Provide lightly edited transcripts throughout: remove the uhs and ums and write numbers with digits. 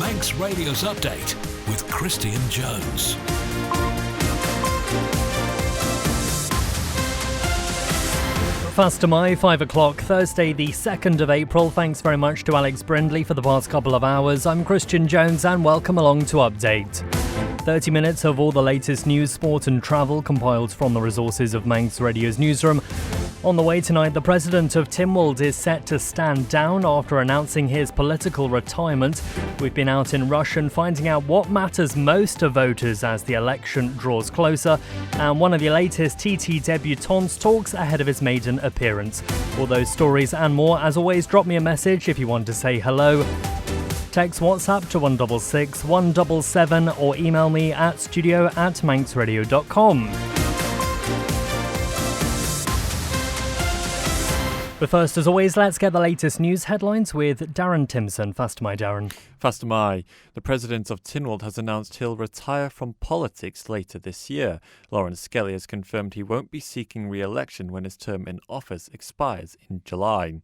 Manx Radio's Update with Christian Jones. Fast to my 5 o'clock, Thursday the 2nd of April. Thanks very much to Alex Brindley for the past couple of hours. I'm Christian Jones and welcome along to Update. 30 minutes of all the latest news, sport and travel compiled from the resources of Manx Radio's newsroom. On the way tonight, the President of Tynwald is set to stand down after announcing his political retirement. We've been out in Rushen finding out what matters most to voters as the election draws closer. And one of the latest TT debutants talks ahead of his maiden appearance. All those stories and more, as always, drop me a message if you want to say hello. Text WhatsApp to 166 177 or email me at studio@manxradio.com. But first, as always, let's get the latest news headlines with Darren Timson. Faster my Darren. Faster my. The President of Tynwald has announced he'll retire from politics later this year. Lawrence Skelly has confirmed he won't be seeking re-election when his term in office expires in July.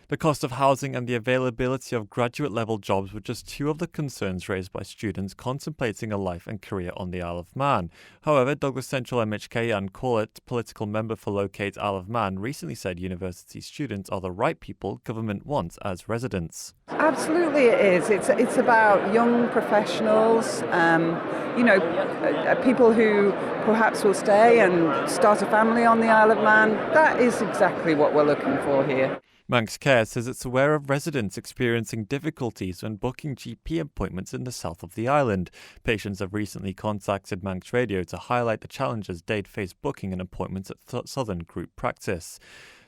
The cost of housing and the availability of graduate-level jobs were just two of the concerns raised by students contemplating a life and career on the Isle of Man. However, Douglas Central MHK Ann Corlett, political member for Locate Isle of Man, recently said university students are the right people government wants as residents. Absolutely it is. It's about young professionals, people who perhaps will stay and start a family on the Isle of Man. That is exactly what we're looking for here. Manx Care says it's aware of residents experiencing difficulties when booking GP appointments in the south of the island. Patients have recently contacted Manx Radio to highlight the challenges they'd face booking an appointment at Southern Group Practice.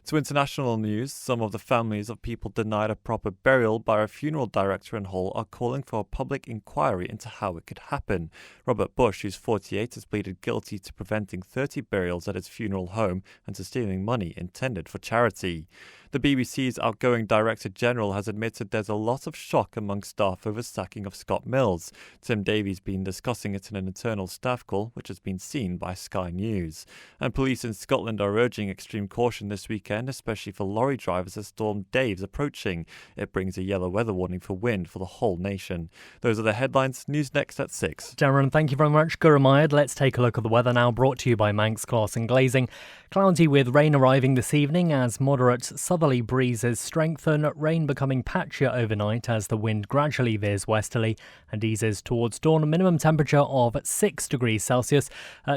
To international news, some of the families of people denied a proper burial by a funeral director in Hull are calling for a public inquiry into how it could happen. Robert Bush, who's 48, has pleaded guilty to preventing 30 burials at his funeral home and to stealing money intended for charity. The BBC's outgoing Director General has admitted there's a lot of shock among staff over sacking of Scott Mills. Tim Davies been discussing it in an internal staff call, which has been seen by Sky News. And police in Scotland are urging extreme caution this weekend, especially for lorry drivers as Storm Dave's approaching. It brings a yellow weather warning for wind for the whole nation. Those are the headlines. News next at 6. Darren, thank you very much. Gurmayad. Let's take a look at the weather now, brought to you by Manx Glass and Glazing. Cloudy with rain arriving this evening as moderate southerly breezes strengthen, rain becoming patchier overnight as the wind gradually veers westerly and eases towards dawn. Minimum temperature of 6 degrees Celsius.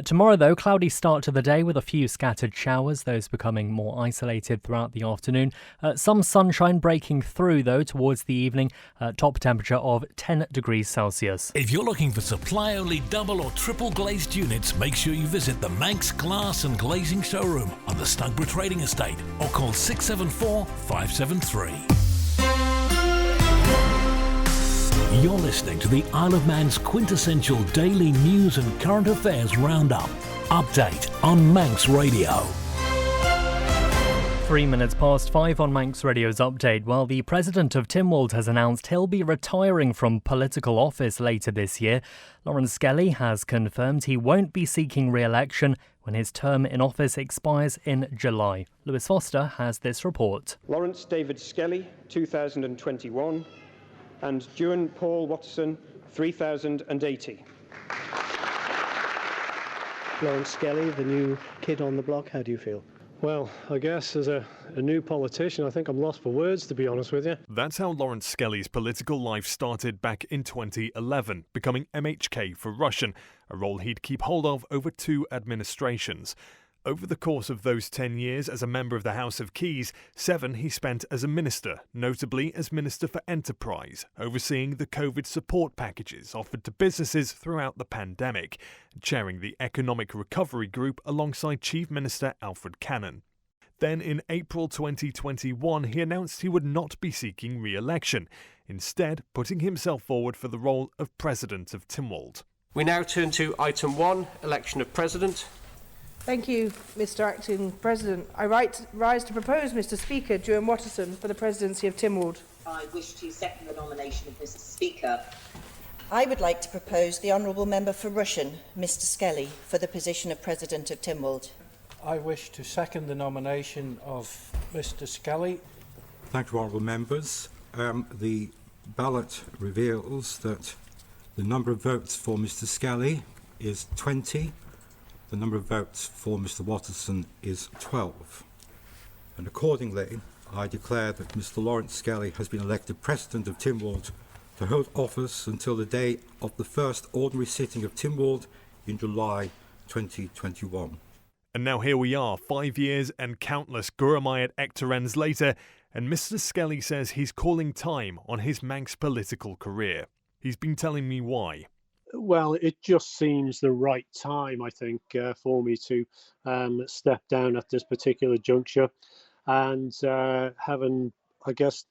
Tomorrow, though, cloudy start to the day with a few scattered showers, those becoming more isolated throughout the afternoon. Some sunshine breaking through, though, towards the evening. Top temperature of 10 degrees Celsius. If you're looking for supply-only double or triple glazed units, make sure you visit the Manx Glass and Glazing showroom on the Stugborough Trading Estate or call 674-573. You're listening to the Isle of Man's quintessential daily news and current affairs roundup. Update on Manx Radio. 3 minutes past 5 on Manx Radio's Update. Well, the President of Tynwald has announced he'll be retiring from political office later this year. Lawrence Skelly has confirmed he won't be seeking re-election when his term in office expires in July. Lewis Foster has this report. Lawrence David Skelly, 2021, and Duan Paul Watson, 3080. Lawrence Skelly, the new kid on the block, how do you feel? Well, I guess as a new politician, I think I'm lost for words, to be honest with you. That's how Lawrence Skelly's political life started back in 2011, becoming MHK for Rushen, a role he'd keep hold of over 2 administrations. Over the course of those 10 years as a member of the House of Keys, 7 he spent as a minister, notably as Minister for Enterprise, overseeing the COVID support packages offered to businesses throughout the pandemic, chairing the Economic Recovery Group alongside Chief Minister Alfred Cannon. Then in April 2021, he announced he would not be seeking re-election, instead putting himself forward for the role of President of Tynwald. We now turn to item 1, election of President. Thank you, Mr Acting President. I rise to propose, Mr Speaker, Duan Watson for the presidency of Tynwald. I wish to second the nomination of Mr Speaker. I would like to propose the Honourable Member for Rushen, Mr Skelly, for the position of President of Tynwald. I wish to second the nomination of Mr Skelly. Thank you, Honourable Members. The ballot reveals that the number of votes for Mr. Skelly is 20, the number of votes for Mr. Watterson is 12. And accordingly, I declare that Mr. Lawrence Skelly has been elected President of Tynwald to hold office until the day of the first ordinary sitting of Tynwald in July 2021. And now here we are, 5 years and countless Gurmayat Ectorens later, and Mr. Skelly says he's calling time on his Manx political career. He's been telling me why. Well, it just seems the right time, I think, for me to step down at this particular juncture. And having, I guess,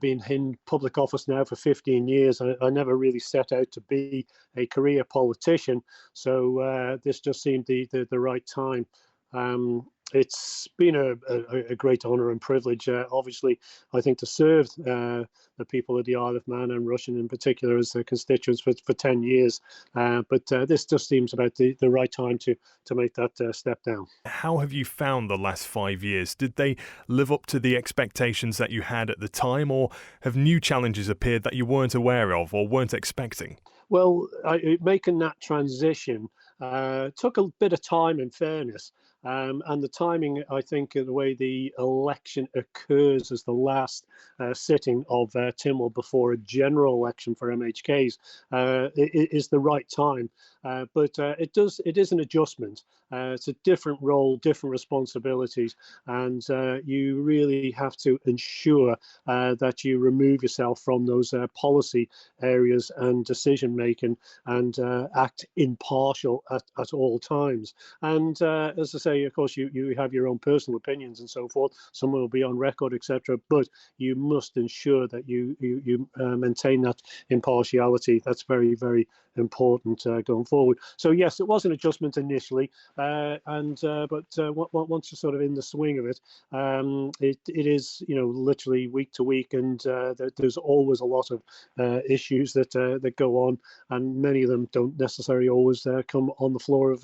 been in public office now for 15 years, I never really set out to be a career politician. So this just seemed the right time. It's been a great honour and privilege, obviously, I think, to serve the people of the Isle of Man and Rushen in particular as their constituents for 10 years. But this just seems about the right time to make that step down. How have you found the last 5 years? Did they live up to the expectations that you had at the time, or have new challenges appeared that you weren't aware of or weren't expecting? Well, making that transition took a bit of time, in fairness. And the timing, I think, the way the election occurs as the last sitting of Tynwald before a general election for MHKs is the right time. But it is an adjustment. It's a different role, different responsibilities, and you really have to ensure that you remove yourself from those policy areas and decision making, and act impartial at all times. And as I say, of course, you have your own personal opinions and so forth. Some will be on record, etc. But you must ensure that you maintain that impartiality. That's very, very important going forward. So yes, it was an adjustment initially, but once you're sort of in the swing of it, it is, literally week to week, and there's always a lot of issues that go on, and many of them don't necessarily always come on the floor of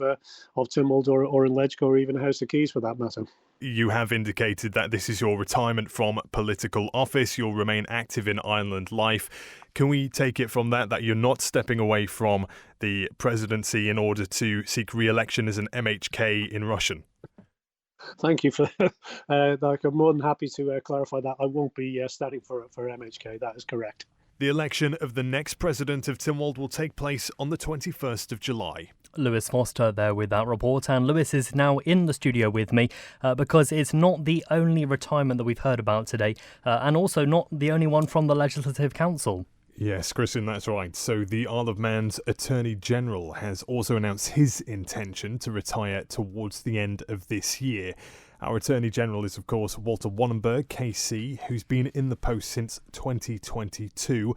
Tynwald or in Ledgco, or even House of Keys for that matter. You have indicated that this is your retirement from political office. You'll remain active in island life. Can we take it from that you're not stepping away from the presidency in order to seek re-election as an MHK in Rushen? Thank you for that. I'm more than happy to clarify that. I won't be standing for MHK. That is correct. The election of the next president of Tynwald will take place on the 21st of July. Lewis Foster there with that report, and Lewis is now in the studio with me because it's not the only retirement that we've heard about today, and also not the only one from the Legislative Council. Yes, Christian, that's right. So the Isle of Man's Attorney General has also announced his intention to retire towards the end of this year. Our Attorney General is, of course, Walter Wannenberg, KC, who's been in the post since 2022,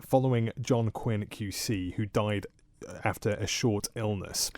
following John Quinn, QC, who died after a short illness.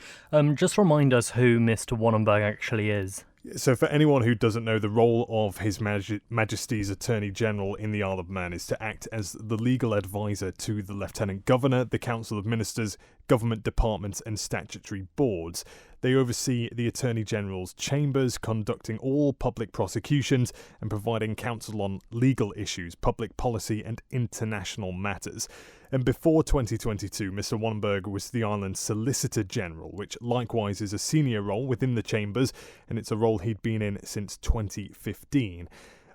Just remind us who Mr. Wannenberg actually is. So for anyone who doesn't know, the role of His Majesty's Attorney General in the Isle of Man is to act as the legal advisor to the Lieutenant Governor, the Council of Ministers, government departments and statutory boards. They oversee the Attorney General's chambers, conducting all public prosecutions and providing counsel on legal issues, public policy and international matters. And before 2022, Mr. Wannenberg was the island's Solicitor General, which likewise is a senior role within the chambers, and it's a role he'd been in since 2015.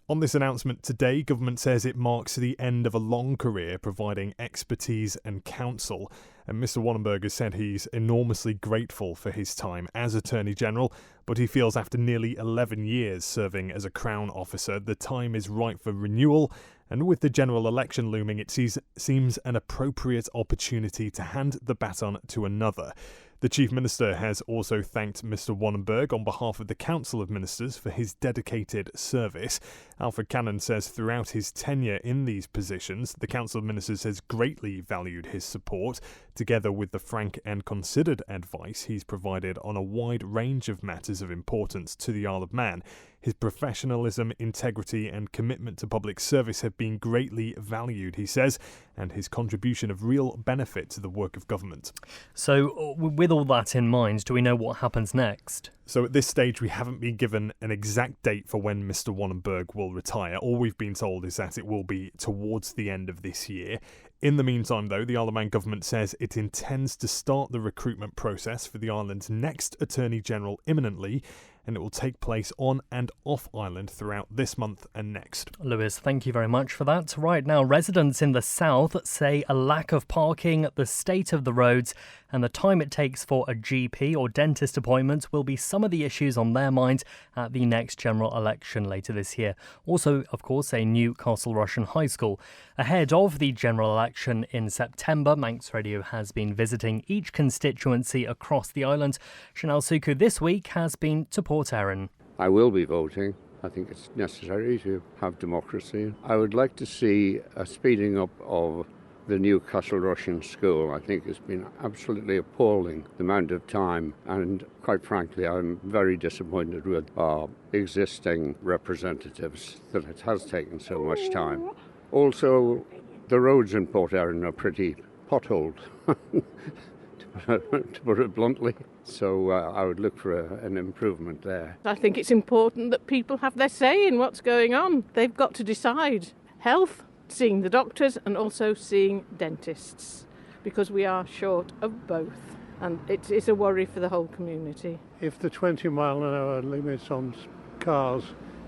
On this announcement today, government says it marks the end of a long career providing expertise and counsel. And Mr. Wannenberg has said he's enormously grateful for his time as Attorney General, but he feels after nearly 11 years serving as a Crown officer, the time is ripe for renewal. And with the general election looming, it seems an appropriate opportunity to hand the baton to another. The Chief Minister has also thanked Mr. Wannenberg on behalf of the Council of Ministers for his dedicated service. Alfred Cannon says throughout his tenure in these positions, the Council of Ministers has greatly valued his support, together with the frank and considered advice he's provided on a wide range of matters of importance to the Isle of Man. His professionalism, integrity and commitment to public service have been greatly valued, he says, and his contribution of real benefit to the work of government. So, with all that in mind, do we know what happens next? So at this stage, we haven't been given an exact date for when Mr. Wannenberg will retire. All we've been told is that it will be towards the end of this year. In the meantime, though, the Isle of Man government says it intends to start the recruitment process for the island's next Attorney General imminently, and it will take place on and off island throughout this month and next. Lewis, thank you very much for that. Right now, residents in the south say a lack of parking, the state of the roads and the time it takes for a GP or dentist appointment will be some of the issues on their minds at the next general election later this year. Also, of course, a new Castle Rushen High School. Ahead of the general election in September, Manx Radio has been visiting each constituency across the island. Chanel Suku this week has been to Port Erin. I will be voting. I think it's necessary to have democracy. I would like to see a speeding up of the new Castle Rushen School. I think it's been absolutely appalling, the amount of time, and quite frankly I'm very disappointed with our existing representatives that it has taken so much time. Also, the roads in Port Erin are pretty potholed, to put it bluntly. So I would look for an improvement there. I think it's important that people have their say in what's going on. They've got to decide. Health, seeing the doctors and also seeing dentists, because we are short of both. And it's a worry for the whole community. If the 20-mile-an-hour limit on cars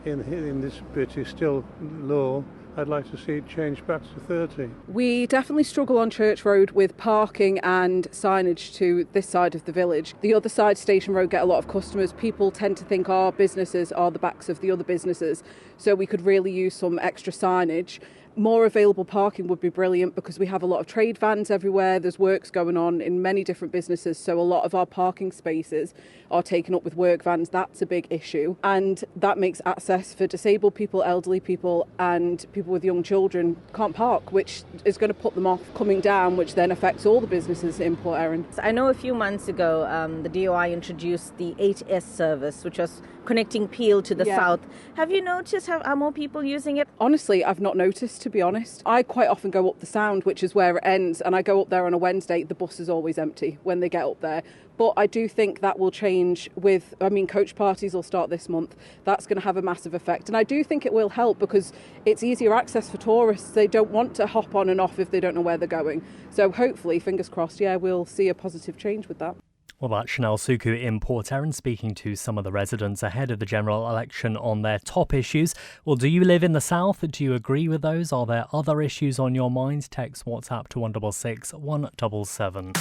in this bit is still low, I'd like to see it change back to 30. We definitely struggle on Church Road with parking and signage to this side of the village. The other side, Station Road, get a lot of customers. People tend to think our businesses are the backs of the other businesses, so we could really use some extra signage. More available parking would be brilliant because we have a lot of trade vans everywhere. There's works going on in many different businesses, so a lot of our parking spaces are taken up with work vans. That's a big issue, and that makes access for disabled people, elderly people and people with young children can't park, which is going to put them off coming down, which then affects all the businesses in Port Erin. I know a few months ago the DOI introduced the 8S service, which was connecting Peel to the south. Have you noticed are more people using it? Honestly, I've not noticed, to be honest. I quite often go up the Sound, which is where it ends, and I go up there on a Wednesday. The bus is always empty when they get up there. But I do think that will change with, coach parties will start this month. That's going to have a massive effect. And I do think it will help because it's easier access for tourists. They don't want to hop on and off if they don't know where they're going. So hopefully, fingers crossed, we'll see a positive change with that. Well, that's Chanel Suku in Port Erin speaking to some of the residents ahead of the general election on their top issues. Well, do you live in the south? Do you agree with those? Are there other issues on your mind? Text WhatsApp to 166 177.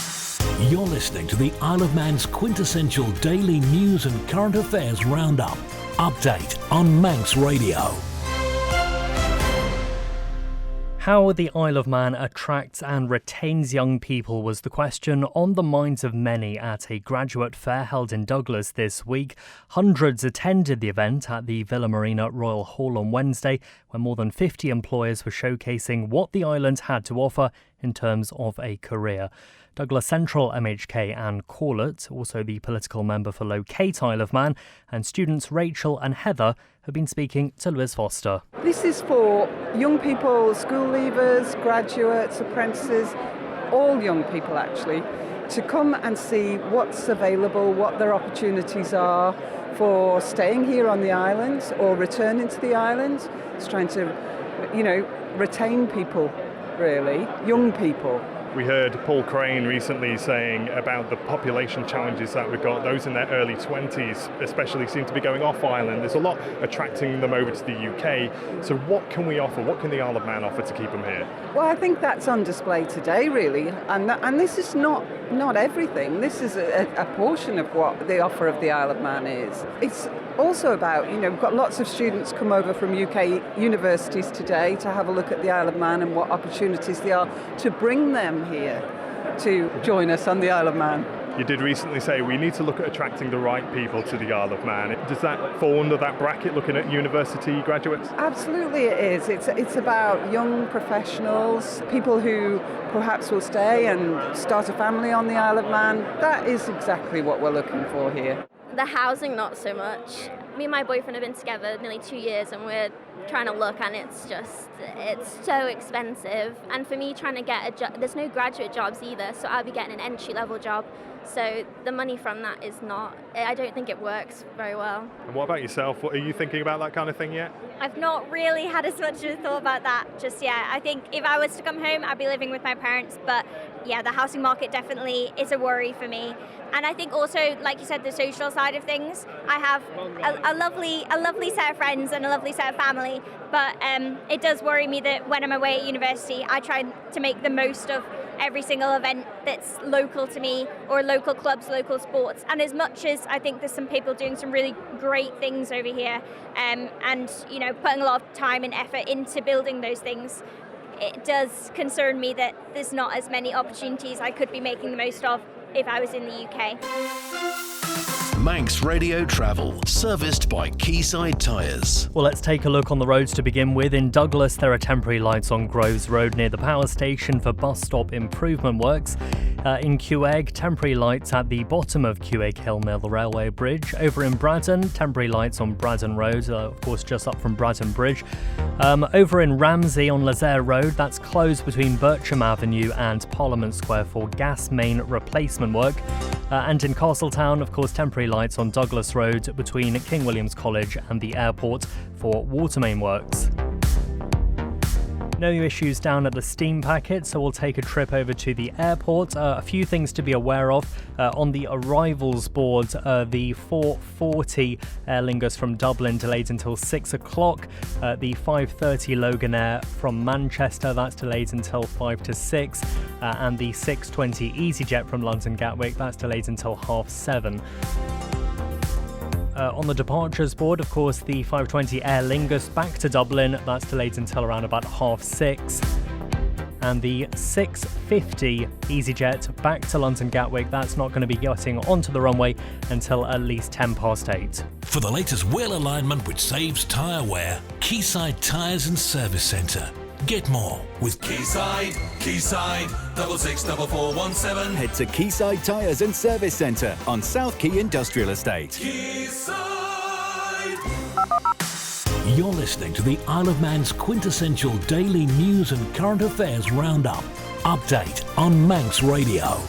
You're listening to the Isle of Man's quintessential daily news and current affairs roundup. Update on Manx Radio. How the Isle of Man attracts and retains young people was the question on the minds of many at a graduate fair held in Douglas this week. Hundreds attended the event at the Villa Marina Royal Hall on Wednesday, where more than 50 employers were showcasing what the island had to offer in terms of a career. Douglas Central MHK Anne Corlett, also the political member for Locate Isle of Man, and students Rachel and Heather have been speaking to Lewis Foster. This is for young people, school leavers, graduates, apprentices, all young people actually, to come and see what's available, what their opportunities are for staying here on the island or returning to the island. It's trying to, retain people, really, young people. We heard Paul Crane recently saying about the population challenges that we've got. Those in their early 20s especially seem to be going off island. There's a lot attracting them over to the UK. So what can we offer? What can the Isle of Man offer to keep them here? Well, I think that's on display today, really. And this is not everything. This is a portion of what the offer of the Isle of Man is. It's also about, we've got lots of students come over from UK universities today to have a look at the Isle of Man and what opportunities there are to bring them here to join us on the Isle of Man. You did recently say we need to look at attracting the right people to the Isle of Man. Does that fall under that bracket, looking at university graduates? Absolutely it is. It's about young professionals, people who perhaps will stay and start a family on the Isle of Man. That is exactly what we're looking for here. The housing, not so much. me and my boyfriend have been together nearly 2 years, and we're trying to look, and it's so expensive. And for me, trying to get a job, there's no graduate jobs either, so I'll be getting an entry-level job. So the money from that is not, I don't think it works very well. And what about yourself? What, are you thinking about that kind of thing yet? I've not really had as much of a thought about that just yet. I think if I was to come home, I'd be living with my parents. But yeah, the housing market definitely is a worry for me. And I think also, like you said, the social side of things. I have a lovely set of friends and a lovely set of family. But it does worry me that when I'm away at university, I try to make the most of every single event that's local to me, or local clubs, local sports. And as much as I think there's some people doing some really great things over here, and you know, putting a lot of time and effort into building those things, it does concern me that there's not as many opportunities I could be making the most of if I was in the UK. Manx Radio Travel, serviced by Quayside Tyres. Well, let's take a look on the roads to begin with. In Douglas, there are temporary lights on Groves Road near the power station for bus stop improvement works. In Quegg, temporary lights at the bottom of Quegg Hill near the railway bridge. Over in Braddon, temporary lights on Braddon Road, of course just up from Braddon Bridge. Over in Ramsey on Lazaire Road, that's closed between Bircham Avenue and Parliament Square for gas main replacement work. And in Castletown, of course, temporary lights on Douglas Road between King William's College and the airport for water main works. No issues down at the steam packet, so we'll take a trip over to the airport. A few things to be aware of. On the arrivals board, the 4:40 Aer Lingus from Dublin delayed until 6 o'clock. The 5:30 Loganair from Manchester, that's delayed until 5 to 6. And the 6:20 EasyJet from London Gatwick, that's delayed until 7:30. On the departures board, of course, the 5:20 Aer Lingus back to Dublin, that's delayed until around about 6:30. And the 6:50 EasyJet back to London Gatwick, that's not going to be getting onto the runway until at least 8:10. For the latest wheel alignment which saves tyre wear, Quayside Tyres and Service Centre. Get more with Quayside 664417. Head to Quayside Tyres and Service Centre on South Quay Industrial Estate. Quayside. You're listening to the Isle of Man's quintessential daily news and current affairs roundup. Update on Manx Radio.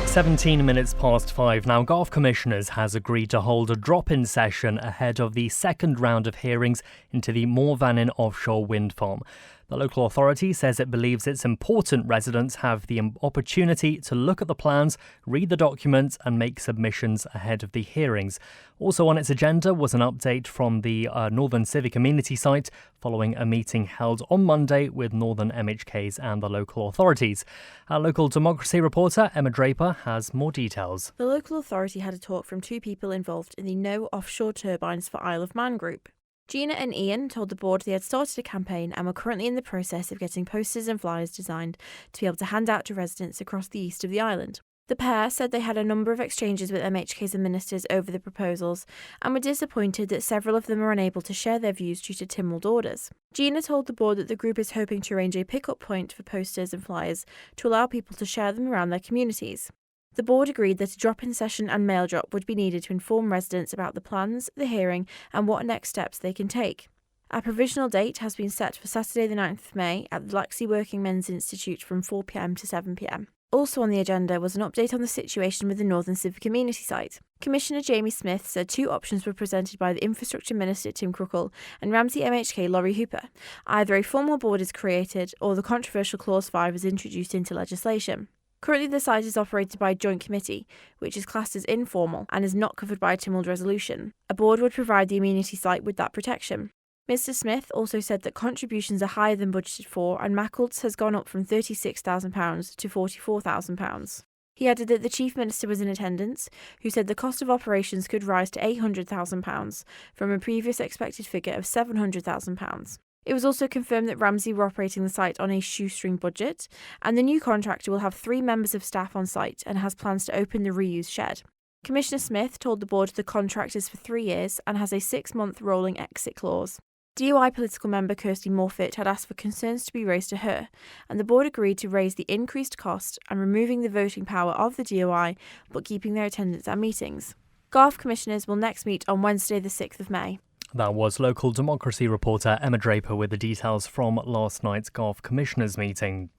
17 minutes past 5 now. Golf Commissioners has agreed to hold a drop-in session ahead of the second round of hearings into the Morvannin offshore wind farm. The local authority says it believes it's important residents have the opportunity to look at the plans, read the documents and make submissions ahead of the hearings. Also on its agenda was an update from the Northern Civic Amenity site following a meeting held on Monday with Northern MHKs and the local authorities. Our local democracy reporter Emma Draper has more details. The local authority had a talk from two people involved in the No Offshore Turbines for Isle of Man group. Gina and Ian told the board they had started a campaign and were currently in the process of getting posters and flyers designed to be able to hand out to residents across the east of the island. The pair said they had a number of exchanges with MHKs and ministers over the proposals and were disappointed that several of them are unable to share their views due to Tynwald orders. Gina told the board that the group is hoping to arrange a pick-up point for posters and flyers to allow people to share them around their communities. The board agreed that a drop-in session and mail drop would be needed to inform residents about the plans, the hearing and what next steps they can take. A provisional date has been set for Saturday the 9th of May at the Laxey Working Men's Institute from 4 p.m. to 7 p.m. Also on the agenda was an update on the situation with the Northern Civic Amenity site. Commissioner Jamie Smith said two options were presented by the Infrastructure Minister Tim Crookall and Ramsey MHK Laurie Hooper. Either a formal board is created or the controversial Clause 5 is introduced into legislation. Currently the site is operated by a joint committee, which is classed as informal and is not covered by a Tynwald resolution. A board would provide the amenity site with that protection. Mr Smith also said that contributions are higher than budgeted for and Mackle's has gone up from £36,000 to £44,000. He added that the Chief Minister was in attendance, who said the cost of operations could rise to £800,000 from a previous expected figure of £700,000. It was also confirmed that Ramsey were operating the site on a shoestring budget, and the new contractor will have 3 members of staff on site and has plans to open the reused shed. Commissioner Smith told the board the contract is for 3 years and has a 6-month rolling exit clause. DOI political member Kirsty Morfitt had asked for concerns to be raised to her, and the board agreed to raise the increased cost and removing the voting power of the DOI, but keeping their attendance at meetings. Garth commissioners will next meet on Wednesday the 6th of May. That was local democracy reporter Emma Draper with the details from last night's Garth commissioners meeting.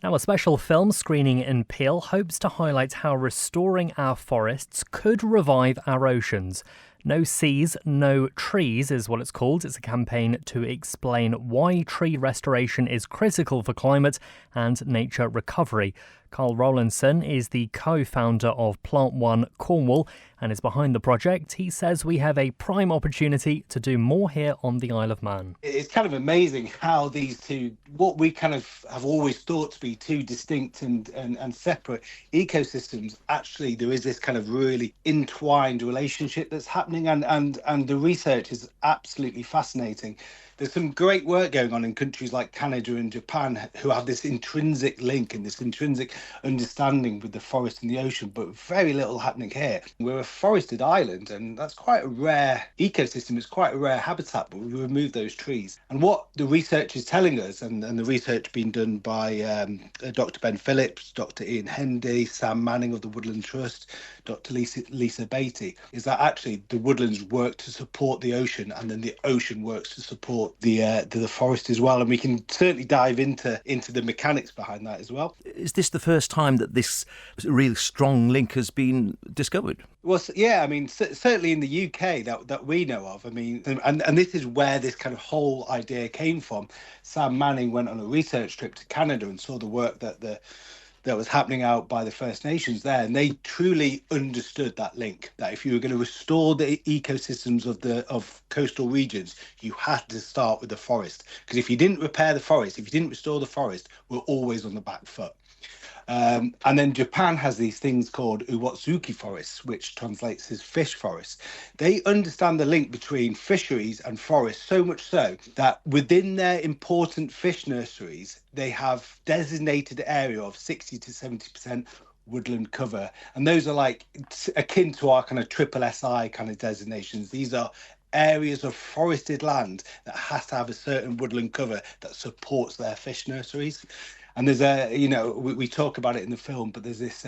Now, a special film screening in Peel hopes to highlight how restoring our forests could revive our oceans. No Seas, No Trees is what it's called. It's a campaign to explain why tree restoration is critical for climate and nature recovery. Carl Rowlandson is the co-founder of Plant One Cornwall and is behind the project. He says we have a prime opportunity to do more here on the Isle of Man. It's kind of amazing how these two, what we kind of have always thought to be two distinct and separate ecosystems, actually there is this kind of really entwined relationship that's happening, and the research is absolutely fascinating. There's some great work going on in countries like Canada and Japan who have this intrinsic link and this intrinsic understanding with the forest and the ocean, but very little happening here. We're a forested island, and that's quite a rare ecosystem. It's quite a rare habitat, but we remove those trees. And what the research is telling us, and the research being done by Dr. Ben Phillips, Dr. Ian Hendy, Sam Manning of the Woodland Trust, Dr. Lisa Beatty, is that actually the woodlands work to support the ocean, and then the ocean works to support the forest as well. And we can certainly dive into the mechanics behind that as well. Is this the first time that this really strong link has been discovered? Well, yeah, I mean, certainly in the UK that we know of. I mean, and this is where this kind of whole idea came from. Sam Manning went on a research trip to Canada and saw the work that was happening out by the First Nations there, and they truly understood that link, that if you were going to restore the ecosystems of coastal regions, you had to start with the forest, because if you didn't repair the forest, if you didn't restore the forest, we're always on the back foot. And then Japan has these things called Uwatsuki forests, which translates as fish forests. They understand the link between fisheries and forests, so much so that within their important fish nurseries, they have designated area of 60 to 70% woodland cover. And those are like akin to our kind of triple SI kind of designations. These are areas of forested land that has to have a certain woodland cover that supports their fish nurseries. And there's we talk about it in the film, but there's this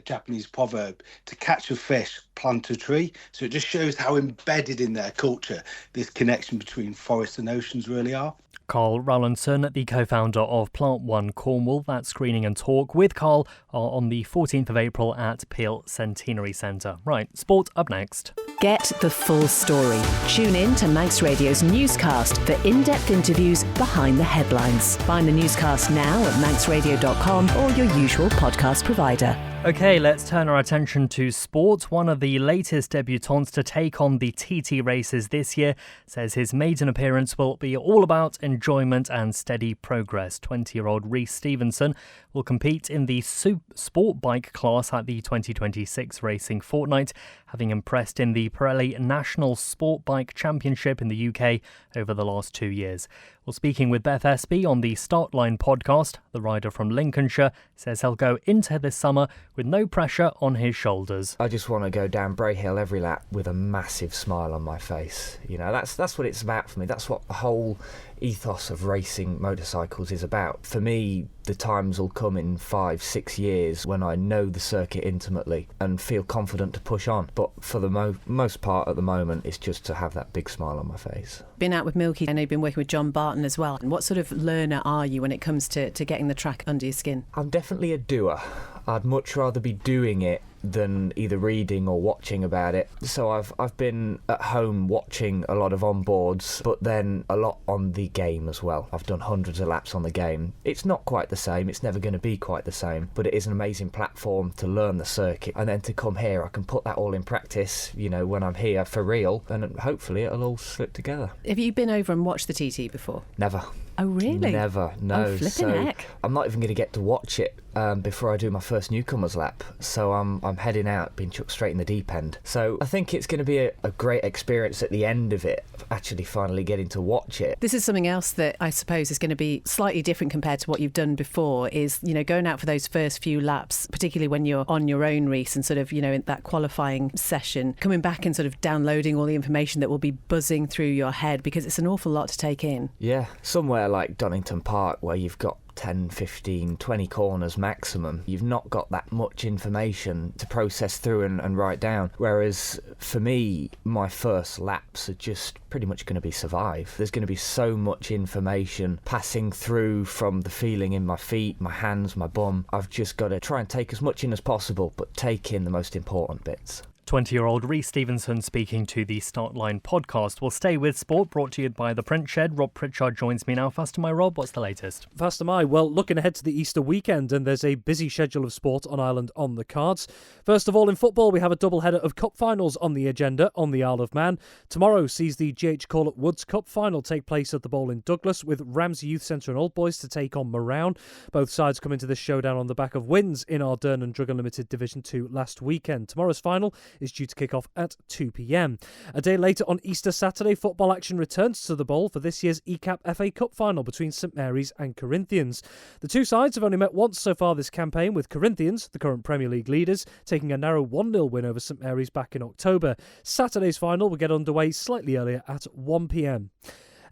Japanese proverb, to catch a fish, plant a tree. So it just shows how embedded in their culture this connection between forests and oceans really are. Carl Rowlandson, the co-founder of Plant One Cornwall. That screening and talk with Carl on the 14th of April at Peel Centenary Centre. Right, sport up next. Get the full story. Tune in to Manx Radio's newscast for in-depth interviews behind the headlines. Find the newscast now at manxradio.com or your usual podcast provider. OK, let's turn our attention to sport. One of the latest debutants to take on the TT races this year says his maiden appearance will be all about enjoyment and steady progress. 20-year-old Rhys Stevenson will compete in the sport bike class at the 2026 Racing Fortnight, having impressed in the Pirelli National Sport Bike Championship in the UK over the last 2 years. Well, speaking with Beth Espy on the Start Line podcast, the rider from Lincolnshire says he'll go into this summer with no pressure on his shoulders. I just want to go down Bray Hill every lap with a massive smile on my face. You know, that's what it's about for me. That's what the whole ethos of racing motorcycles is about. For me, the times will come in 5-6 years when I know the circuit intimately and feel confident to push on. But for the most part at the moment, it's just to have that big smile on my face. Been out with Milky, I know you've been working with John Barton as well. And what sort of learner are you when it comes to getting the track under your skin? I'm definitely a doer. I'd much rather be doing it than either reading or watching about it. So I've been at home watching a lot of onboards, but then a lot on the game as well. I've done hundreds of laps on the game. It's not quite the same, it's never going to be quite the same, but it is an amazing platform to learn the circuit, and then to come here I can put that all in practice, you know, when I'm here for real, and hopefully it'll all slip together. Have you been over and watched the TT before? Never. Oh really? Never, no. Oh, flipping heck. I'm not even going to get to watch it before I do my first newcomers lap, so I'm heading out, being chucked straight in the deep end. So I think it's going to be a great experience at the end of it, actually finally getting to watch it. This is something else that I suppose is going to be slightly different compared to what you've done before, is, you know, going out for those first few laps, particularly when you're on your own race and sort of, you know, in that qualifying session, coming back and sort of downloading all the information that will be buzzing through your head, because it's an awful lot to take in. Yeah, somewhere somewhere like Donington Park where you've got 10, 15, 20 corners maximum, you've not got that much information to process through and write down. Whereas for me, my first laps are just pretty much going to be survive. There's going to be so much information passing through from the feeling in my feet, my hands, my bum. I've just got to try and take as much in as possible, but take in the most important bits. 20-year-old Rhys Stevenson speaking to the Start Line podcast. We'll stay with sport, brought to you by The Print Shed. Rob Pritchard joins me now. Fast am I, Rob? What's the latest? Fast am I. Well, looking ahead to the Easter weekend, and there's a busy schedule of sport on Ireland on the cards. First of all, in football, we have a double-header of cup finals on the agenda on the Isle of Man. Tomorrow sees the GH Corlett Woods Cup final take place at the Bowl in Douglas, with Ramsey Youth Centre and Old Boys to take on Morown. Both sides come into this showdown on the back of wins in Ardern and Drug Unlimited Division 2 last weekend. Tomorrow's final is due to kick off at 2 p.m. A day later on Easter Saturday, football action returns to the Bowl for this year's ECAP FA Cup final between St Mary's and Corinthians. The two sides have only met once so far this campaign, with Corinthians, the current Premier League leaders, taking a narrow 1-0 win over St Mary's back in October. Saturday's final will get underway slightly earlier at 1 p.m.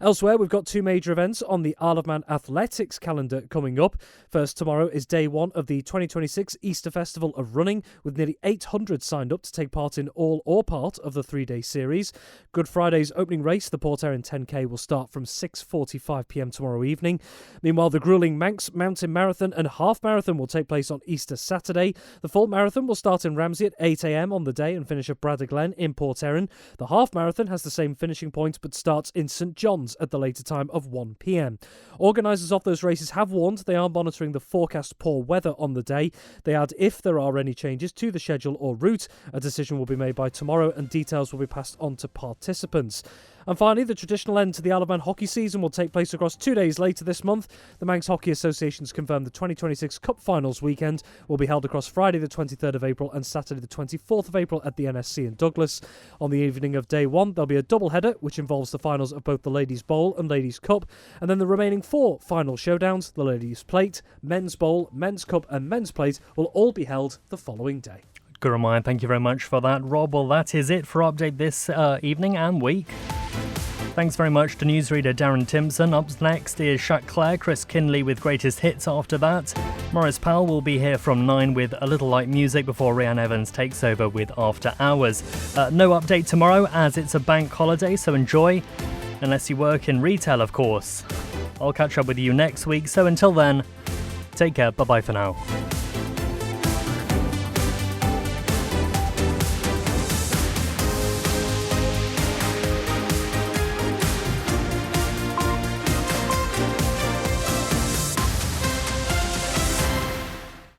Elsewhere, we've got two major events on the Isle of Man athletics calendar coming up. First, tomorrow is day one of the 2026 Easter Festival of Running, with nearly 800 signed up to take part in all or part of the three-day series. Good Friday's opening race, the Port Erin 10K, will start from 6:45 p.m. tomorrow evening. Meanwhile, the gruelling Manx Mountain Marathon and Half Marathon will take place on Easter Saturday. The full marathon will start in Ramsey at 8 a.m. on the day and finish at Bradder Glen in Port Erin. The Half Marathon has the same finishing point but starts in St John's at the later time of 1 p.m. Organisers of those races have warned they are monitoring the forecast poor weather on the day. They add if there are any changes to the schedule or route, a decision will be made by tomorrow and details will be passed on to participants. And finally, the traditional end to the Isle of Man hockey season will take place across 2 days later this month. The Manx Hockey Association's confirmed the 2026 Cup Finals weekend will be held across Friday the 23rd of April and Saturday the 24th of April at the NSC in Douglas. On the evening of day one, there'll be a double header, which involves the finals of both the Ladies' Bowl and Ladies' Cup, and then the remaining four final showdowns, the Ladies' Plate, Men's Bowl, Men's Cup and Men's Plate, will all be held the following day. Good reminder, thank you very much for that, Rob. Well, that is it for Update this evening and week. Thanks very much to newsreader Darren Timpson. Up next is Shaq Clare, Chris Kinley with Greatest Hits after that. Morris Powell will be here from 9 with a little light music before Rhiannon Evans takes over with After Hours. No update tomorrow as it's a bank holiday, so enjoy. Unless you work in retail, of course. I'll catch up with you next week, so until then, take care, bye-bye for now.